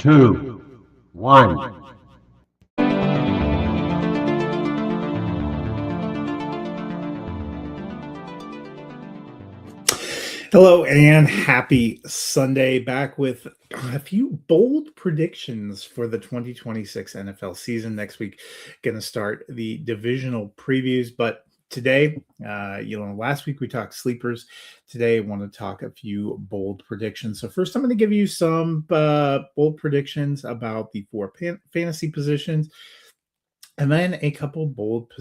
two, one. Hello and happy Sunday. Back with a few bold predictions for the 2026 NFL season. Next week, going to start the divisional previews. But today, last week we talked sleepers. Today, I want to talk a few bold predictions. So first, I'm going to give you some bold predictions about the four fantasy positions, and then a couple bold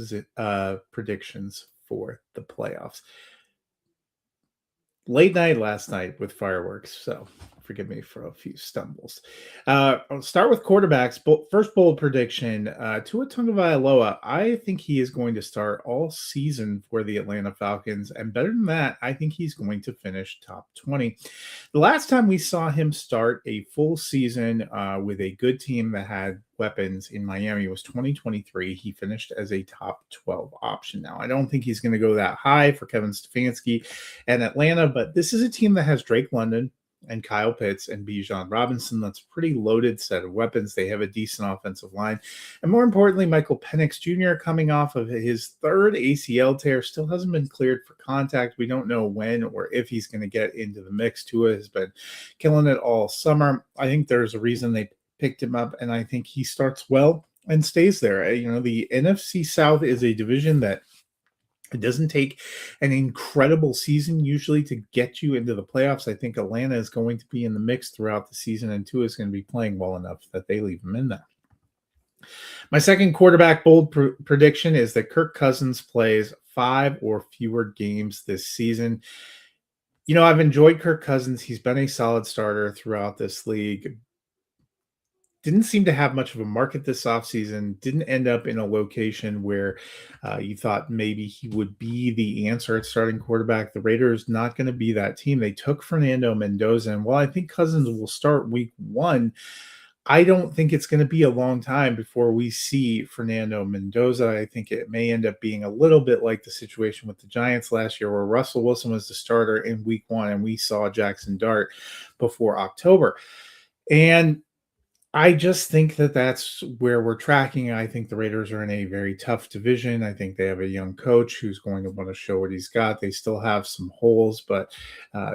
predictions for the playoffs. Late night last night with fireworks, so forgive me for a few stumbles. I'll start with quarterbacks. First bold prediction, Tua Tagovailoa. I think he is going to start all season for the Atlanta Falcons, and better than that, I think he's going to finish top 20. The last time we saw him start a full season with a good team that had weapons in Miami was 2023. He finished as a top 12 option. Now, I don't think he's going to go that high for Kevin Stefanski and Atlanta, but this is a team that has Drake London and Kyle Pitts and Bijan Robinson. That's a pretty loaded set of weapons. They have a decent offensive line. And more importantly, Michael Penix Jr. coming off of his third ACL tear still hasn't been cleared for contact. We don't know when or if he's going to get into the mix. Tua has been killing it all summer. I think there's a reason they picked him up, and I think he starts well and stays there. The NFC South is a division that it doesn't take an incredible season usually to get you into the playoffs. I think Atlanta is going to be in the mix throughout the season, and Tua is going to be playing well enough that they leave him in there. My second quarterback bold prediction is that Kirk Cousins plays 5 or fewer games this season. I've enjoyed Kirk Cousins. He's been a solid starter throughout this league. Didn't seem to have much of a market this offseason, didn't end up in a location where you thought maybe he would be the answer at starting quarterback. The Raiders not going to be that team. They took Fernando Mendoza, and while I think Cousins will start week 1, I don't think it's going to be a long time before we see Fernando Mendoza. I think it may end up being a little bit like the situation with the Giants last year where Russell Wilson was the starter in week 1, and we saw Jackson Dart before October. And I just think that that's where we're tracking. I think the Raiders are in a very tough division. I think they have a young coach who's going to want to show what he's got. They still have some holes, but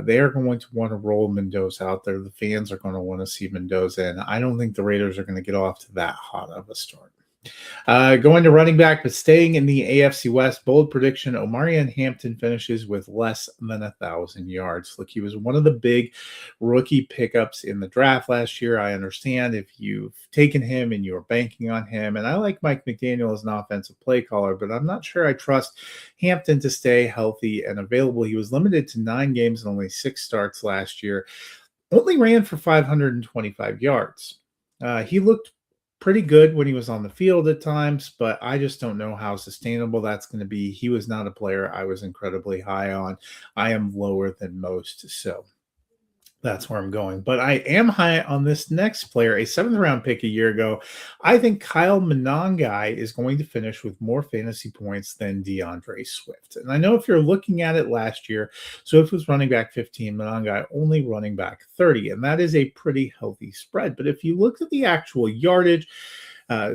they are going to want to roll Mendoza out there. The fans are going to want to see Mendoza, and I don't think the Raiders are going to get off to that hot of a start. Going to running back, but staying in the AFC West, bold prediction, Omarion Hampton finishes with less than 1,000 yards. Look, he was one of the big rookie pickups in the draft last year. I understand if you've taken him and you're banking on him, and I like Mike McDaniel as an offensive play caller, but I'm not sure I trust Hampton to stay healthy and available. He was limited to 9 games and only 6 starts last year. Only ran for 525 yards. He looked pretty good when he was on the field at times, but I just don't know how sustainable that's going to be. He was not a player I was incredibly high on. I am lower than most, so that's where I'm going. But I am high on this next player, a 7th round pick a year ago. I think Kyle Monangai is going to finish with more fantasy points than DeAndre Swift. And I know if you're looking at it last year, Swift was running back 15, Monangai only running back 30. And that is a pretty healthy spread. But if you look at the actual yardage,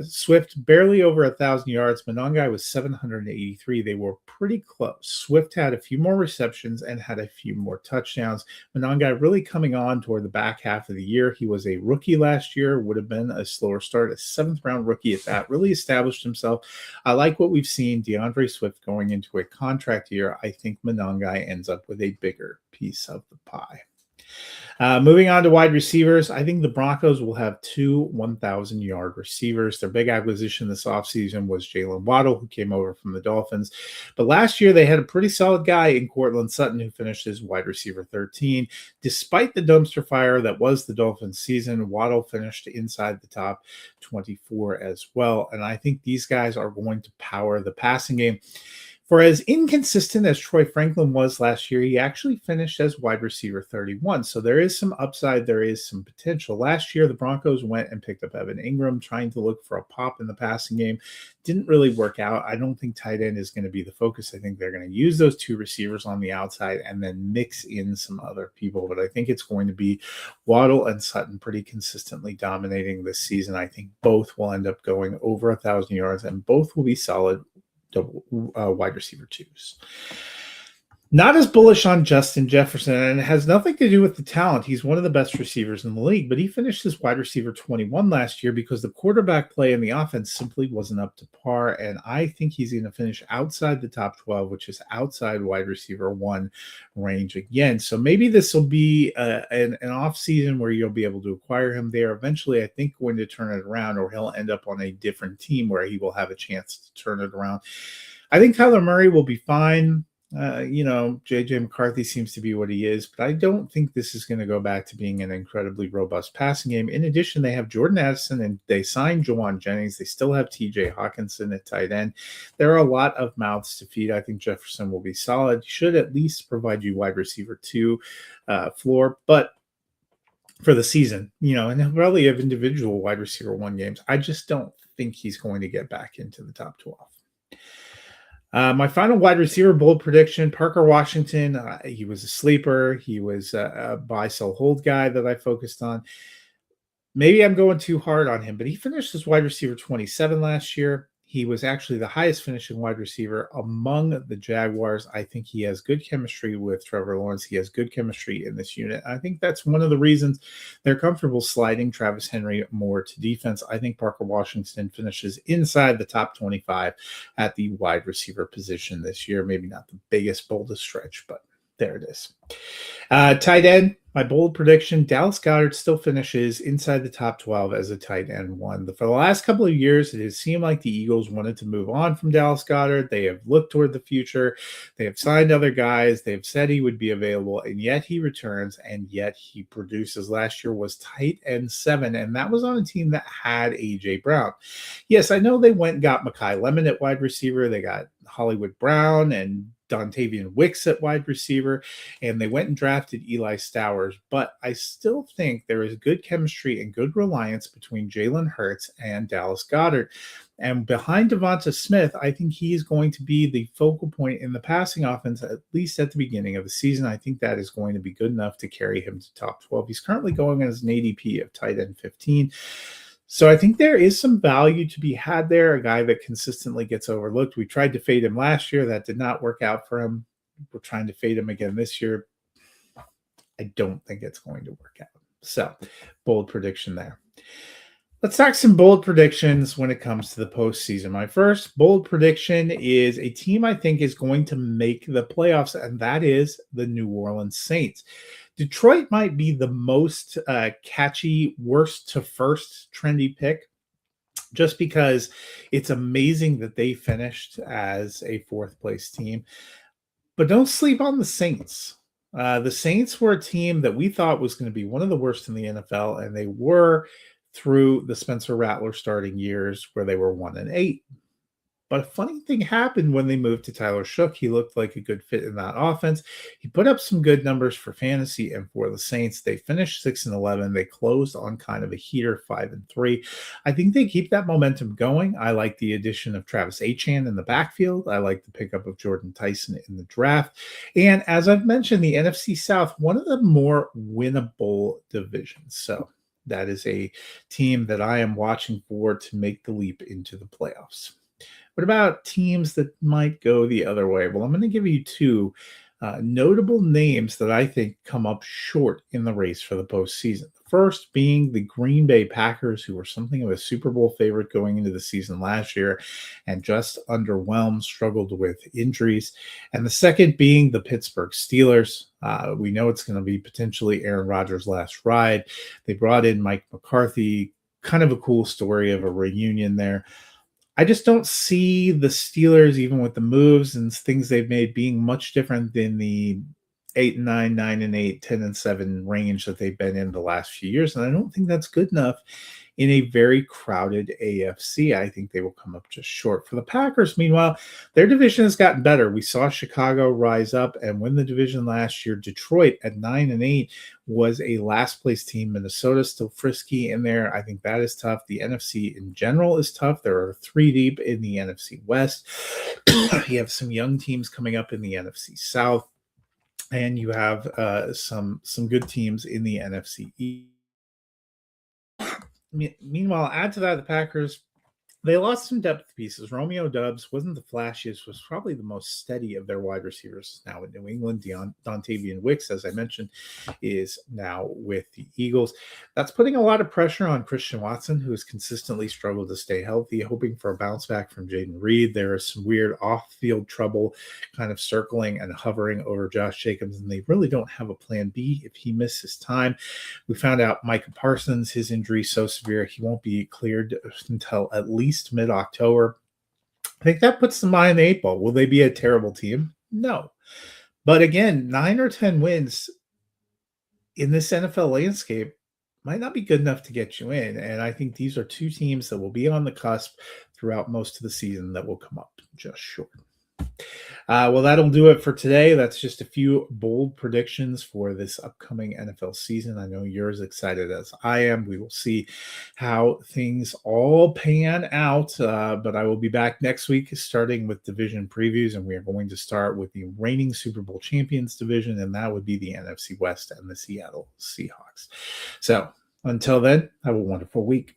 Swift barely over 1,000 yards. Monangai was 783. They were pretty close. Swift had a few more receptions and had a few more touchdowns. Monangai really coming on toward the back half of the year. He was a rookie last year, would have been a slower start, a 7th round rookie at that, really established himself. I like what we've seen. DeAndre Swift going into a contract year. I think Monangai ends up with a bigger piece of the pie. Moving on to wide receivers, I think the Broncos will have 2 1,000-yard receivers. Their big acquisition this offseason was Jalen Waddle, who came over from the Dolphins. But last year, they had a pretty solid guy in Cortland Sutton, who finished as wide receiver 13. Despite the dumpster fire that was the Dolphins season, Waddle finished inside the top 24 as well. And I think these guys are going to power the passing game. For as inconsistent as Troy Franklin was last year, he actually finished as wide receiver 31. So there is some upside, there is some potential. Last year, the Broncos went and picked up Evan Ingram, trying to look for a pop in the passing game. Didn't really work out. I don't think tight end is going to be the focus. I think they're going to use those two receivers on the outside and then mix in some other people. But I think it's going to be Waddle and Sutton pretty consistently dominating this season. I think both will end up going over 1,000 yards and both will be solid wide receiver twos. Not as bullish on Justin Jefferson, and it has nothing to do with the talent. He's one of the best receivers in the league, but he finished as wide receiver 21 last year because the quarterback play in the offense simply wasn't up to par, and I think he's going to finish outside the top 12, which is outside wide receiver 1 range again. So maybe this will be an off season where you'll be able to acquire him there. Eventually, I think going to turn it around, or he'll end up on a different team where he will have a chance to turn it around. I think Kyler Murray will be fine. JJ McCarthy seems to be what he is, but I don't think this is going to go back to being an incredibly robust passing game. In addition, they have Jordan Addison and they signed Jawan Jennings. They still have TJ Hawkinson at tight end. There are a lot of mouths to feed. I think Jefferson will be solid. Should at least provide you wide receiver 2 floor, but for the season, and he'll probably have individual wide receiver 1 games. I just don't think he's going to get back into the top 12. My final wide receiver bold prediction, Parker Washington. He was a sleeper. He was a buy, sell, hold guy that I focused on. Maybe I'm going too hard on him, but he finished as wide receiver 27 last year. He was actually the highest finishing wide receiver among the Jaguars. I think he has good chemistry with Trevor Lawrence. He has good chemistry in this unit. I think that's one of the reasons they're comfortable sliding Travis Henry more to defense. I think Parker Washington finishes inside the top 25 at the wide receiver position this year. Maybe not the biggest, boldest stretch, but there it is. Tight end, my bold prediction, Dallas Goedert still finishes inside the top 12 as a tight end 1. For the last couple of years, it has seemed like the Eagles wanted to move on from Dallas Goedert. They have looked toward the future. They have signed other guys. They've said he would be available, and yet he returns, and yet he produces. Last year was tight end 7, and that was on a team that had A.J. Brown. Yes, I know they went and got Mekhi Lemon at wide receiver. They got Hollywood Brown and Dontavian Wicks at wide receiver, and they went and drafted Eli Stowers. But I still think there is good chemistry and good reliance between Jalen Hurts and Dallas Goedert. And behind Devonta Smith, I think he is going to be the focal point in the passing offense, at least at the beginning of the season. I think that is going to be good enough to carry him to top 12. He's currently going as an ADP of tight end 15. So I think there is some value to be had there, a guy that consistently gets overlooked. We tried to fade him last year. That did not work out for him. We're trying to fade him again this year. I don't think it's going to work out. So, bold prediction there. Let's talk some bold predictions when it comes to the postseason. My first bold prediction is a team I think is going to make the playoffs, and that is the New Orleans Saints. Detroit might be the most catchy, worst to first trendy pick, just because it's amazing that they finished as a 4th place team. But don't sleep on the Saints. The Saints were a team that we thought was going to be one of the worst in the NFL, and they were through the Spencer Rattler starting years where they were 1-8. But a funny thing happened when they moved to Tyler Shough. He looked like a good fit in that offense. He put up some good numbers for fantasy and for the Saints. They finished 6-11. They closed on kind of a heater, 5-3. I think they keep that momentum going. I like the addition of Travis Etienne in the backfield. I like the pickup of Jordan Tyson in the draft. And as I've mentioned, the NFC South, one of the more winnable divisions. So that is a team that I am watching for to make the leap into the playoffs. What about teams that might go the other way? Well, I'm going to give you 2 notable names that I think come up short in the race for the postseason. The first being the Green Bay Packers, who were something of a Super Bowl favorite going into the season last year and just underwhelmed, struggled with injuries. And the second being the Pittsburgh Steelers. We know it's going to be potentially Aaron Rodgers' last ride. They brought in Mike McCarthy, kind of a cool story of a reunion there. I just don't see the Steelers, even with the moves and things they've made, being much different than the 8-9, 9-8, 10-7 range that they've been in the last few years. And I don't think that's good enough in a very crowded AFC. I think they will come up just short. For the Packers, meanwhile, their division has gotten better. We saw Chicago rise up and win the division last year. Detroit at 9-8 was a last place team. Minnesota still frisky in there. I think that is tough. The NFC in general is tough. There are 3 deep in the NFC West. You have some young teams coming up in the NFC South, and you have some good teams in the NFC East. Meanwhile, add to that the Packers. They lost some depth pieces. Romeo Doubs wasn't the flashiest, was probably the most steady of their wide receivers now in New England. Dontavian Wicks, as I mentioned, is now with the Eagles. That's putting a lot of pressure on Christian Watson, who has consistently struggled to stay healthy, hoping for a bounce back from Jaden Reed. There is some weird off-field trouble kind of circling and hovering over Josh Jacobs, and they really don't have a plan B if he misses time. We found out Micah Parsons, his injury is so severe, he won't be cleared until at least mid-October. I think that puts them behind the 8 ball. Will they be a terrible team? No. But again, 9 or 10 wins in this NFL landscape might not be good enough to get you in. And I think these are 2 teams that will be on the cusp throughout most of the season that will come up just short. Well, that'll do it for today. That's just a few bold predictions for this upcoming NFL season. I know you're as excited as I am. We will see how things all pan out. But I will be back next week starting with division previews, and we are going to start with the reigning Super Bowl champions division, and that would be the NFC West and the Seattle Seahawks. So until then, have a wonderful week.